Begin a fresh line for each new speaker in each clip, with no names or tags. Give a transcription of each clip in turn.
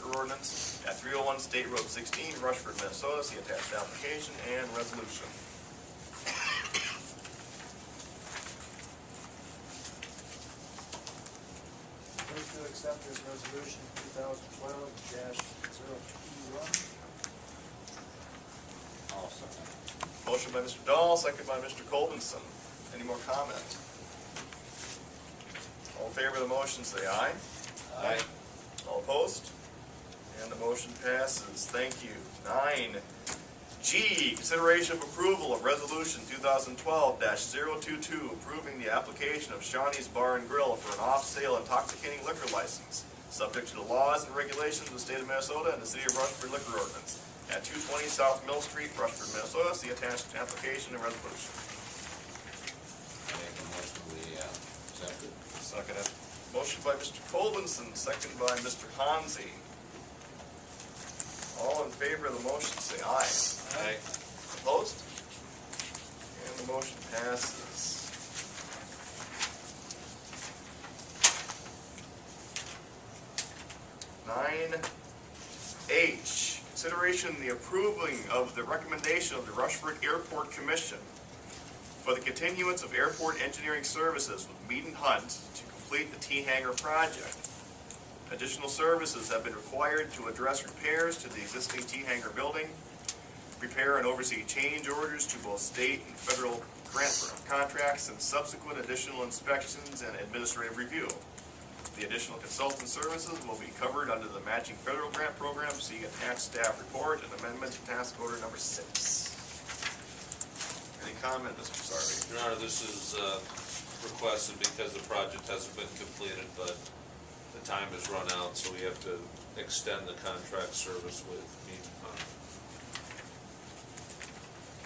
liquor ordinance at 301 State Road 16, Rushford, Minnesota. See attached application and resolution.
Move to accept this resolution 2012-021.
I'll second.
Motion by Mr. Dahl, second by Mr. Colvinson. Any more comments? All in favor of the motion, say aye.
Aye.
All opposed? And the motion passes. Thank you. 9G, consideration of approval of resolution 2012-022, approving the application of Shawnee's Bar and Grill for an off-sale intoxicating liquor license, subject to the laws and regulations of the state of Minnesota and the city of Rushford liquor ordinance at 220 South Mill Street, Rushford, Minnesota. See attached application and resolution.
I make a motion we accept it.
Second. Motion by Mr. Colvinson, second by Mr. Hansi. All in favor of the motion, say aye.
Aye.
Opposed? And the motion passes. Nine H, consideration and the approving of the recommendation of the Rushford Airport Commission for the continuance of airport engineering services with Mead and Hunt to complete the T-Hangar project. Additional services have been required to address repairs to the existing T-Hangar building, prepare and oversee change orders to both state and federal grant contracts, and subsequent additional inspections and administrative review. The additional consultant services will be covered under the matching federal grant program. See attached staff report and amendment to task order number 6. Any comment, Mr. Sarvey?
Your Honor, this is requested because the project hasn't been completed, but the time has run out, so we have to extend the contract service with Mead and Hunt.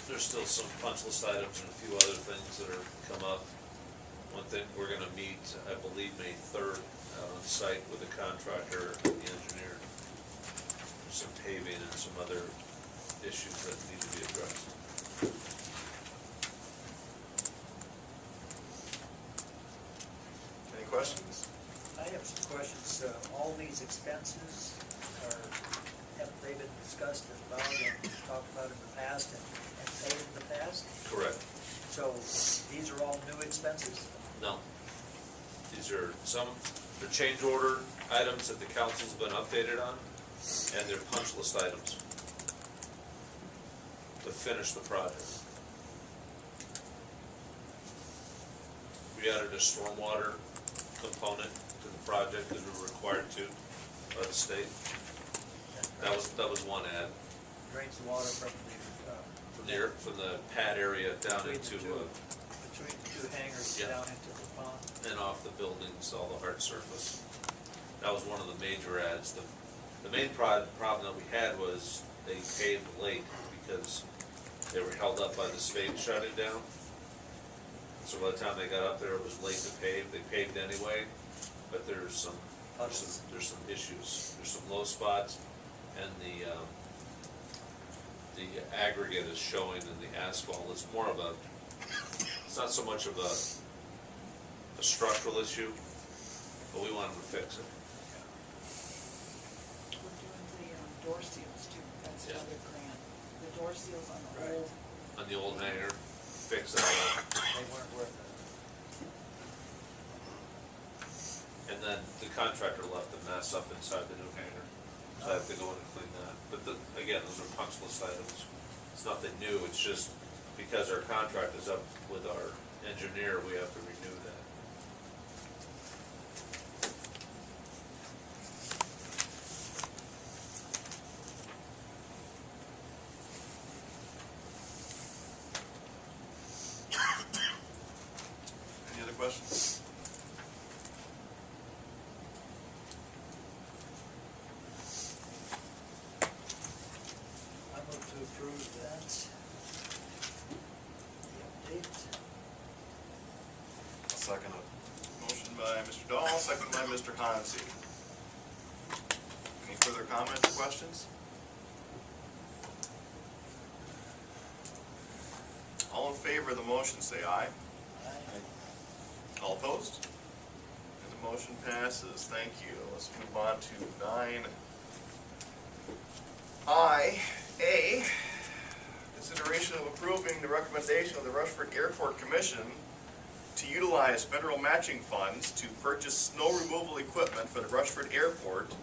There's still some punch list items and a few other things that are come up. One thing, we're gonna meet, I believe, May 3rd on site with the contractor and the engineer. There's some paving and some other issues that need to be addressed.
Any questions?
I have some questions. All these expenses have they been discussed and about and talked about in the past and paid in the past?
Correct.
So these are all new expenses?
No. These are they're change order items that the council's been updated on, and they're punch list items to finish the project. We added a stormwater component to the project because we were required to by the state. That was one add.
Drains the water from
From the pad area down
between
into
between the two hangars
Yeah.
down into the pond.
and off the buildings, all the hard surface. That was one of the major adds. The main problem that we had was they paved late because they were held up by the state shutting down. So by the time they got up there, it was late to pave. They paved anyway, but there's some issues. There's some low spots, and the aggregate is showing in the asphalt. It's more of it's not so much of a structural issue, but we want them to fix it.
We're doing the door seals too, that's
Yeah.
another grant. The door seals on the
Right.
old,
On the old hangar, fix that up.
They weren't worth it.
And then the contractor left a mess up inside the new hangar, so I have to go in and clean that. But again, those are punch list items. It's nothing new, it's just because our contract is up with our engineer, we have to renew that.
Any other questions?
I move to approve that. The update.
I'll second it. Motion by Mr. Dahl, second by Mr. Hansi. Any further comments or questions? All in favor of the motion, say aye. All opposed? And the motion passes. Thank you. Let's move on to 9 A, consideration of approving the recommendation of the Rushford Airport Commission to utilize federal matching funds to purchase snow removal equipment for the Rushford Airport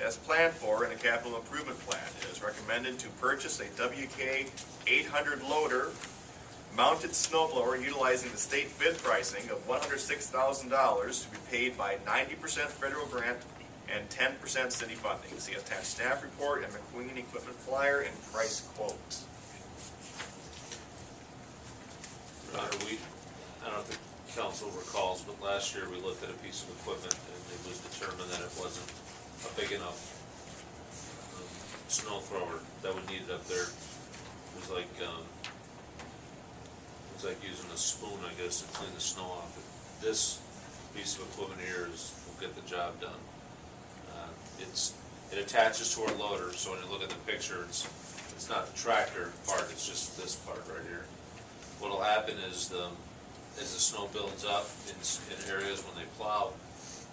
as planned for in a capital improvement plan. It is recommended to purchase a WK 800 loader mounted snow blower utilizing the state bid pricing of $106,000 to be paid by 90% federal grant and 10% city funding. See attached staff report and McQueen equipment flyer and price quote.
Your Honor, I don't know if the council recalls, but last year we looked at a piece of equipment and it was determined that it wasn't a big enough snow thrower that we needed up there. It was like, it's like using a spoon, I guess, to clean the snow off. This piece of equipment here will get the job done. It attaches to our loader, so when you look at the picture, it's not the tractor part, it's just this part right here. What'll happen is as the snow builds up in areas when they plow,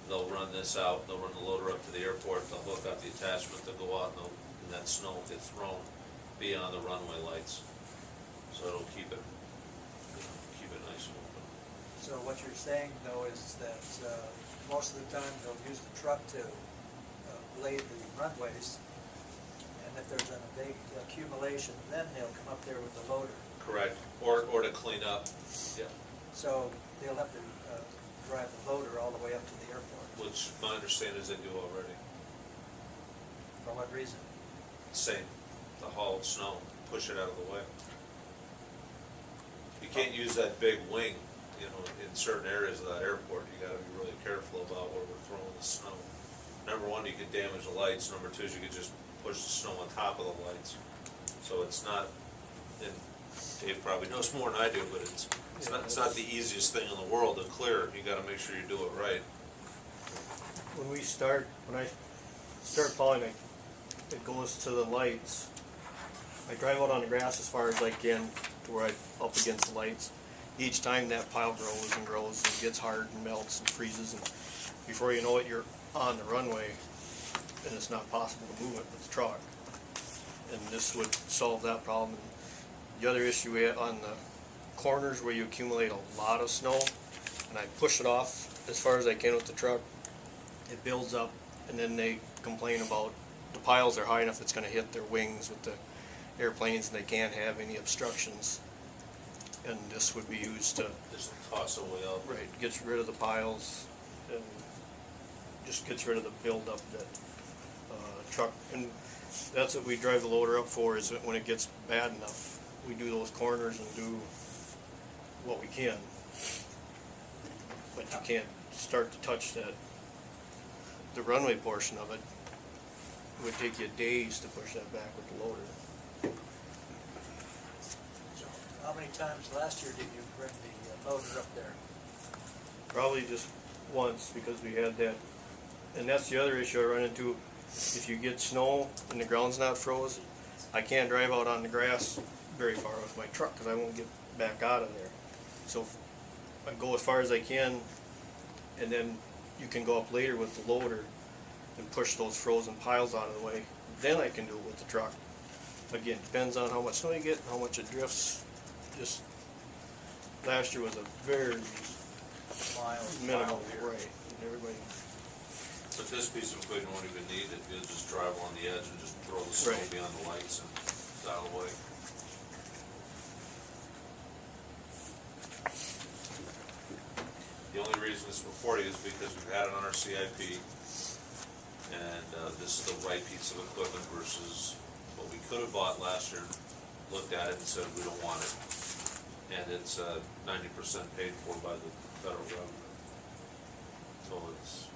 they'll run this out, they'll run the loader up to the airport, they'll hook up the attachment, they'll go out and that snow will get thrown beyond the runway lights. So it'll keep it nice and open.
So what you're saying though is that most of the time they'll use the truck to lay the runways, and if there's a big accumulation, then they'll come up there with the loader.
Correct, or to clean up, yeah.
So they'll have to drive the loader all the way up to the airport.
Which my understanding is they do already.
For what reason?
Same, to haul snow, push it out of the way. You can't use that big wing, in certain areas of that airport. You gotta be really careful about where we're throwing the snow. Number one, you could damage the lights. Number two is you could just push the snow on top of the lights. So it's not, and Dave probably knows more than I do, but it's not the easiest thing in the world to clear. You gotta make sure you do it right.
When I start plowing, it goes to the lights. I drive out on the grass as far as I can to where I'm up against the lights. Each time that pile grows and grows and gets hard and melts and freezes, and before you know it, you're on the runway and it's not possible to move it with the truck. And this would solve that problem. The other issue we have on the corners where you accumulate a lot of snow, and I push it off as far as I can with the truck, it builds up, and then they complain about the piles are high enough it's going to hit their wings with the airplanes, and they can't have any obstructions. And this would be used to,
Just toss it way up.
right, gets rid of the piles and just gets rid of the buildup that truck. And that's what we drive the loader up for, is that when it gets bad enough, we do those corners and do what we can. But you can't start to touch the runway portion of it. It would take you days to push that back with the loader.
So how many times last year did you bring the loader up there?
Probably just once, because we had that, and that's the other issue I run into. If you get snow and the ground's not froze, I can't drive out on the grass very far with my truck because I won't get back out of there. So I go as far as I can, and then you can go up later with the loader and push those frozen piles out of the way. Then I can do it with the truck. Again, depends on how much snow you get and how much it drifts. Just last year was a very minimal, right? And everybody.
But this piece of equipment won't even need it. You'll just drive on the edge and just throw the snow
Right.
beyond the lights and it's out of the way. The only reason it's before you is because we've had it on our CIP, and this is the right piece of equipment versus what we could have bought last year. Looked at it and said we don't want it, and it's 90% paid for by the federal government. So it's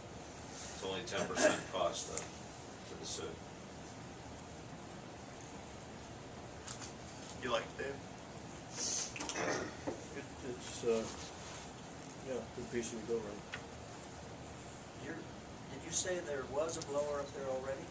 only 10% cost to the city.
You like it, Dave?
It's yeah, good piece of equipment.
Did you say there was a blower up there already?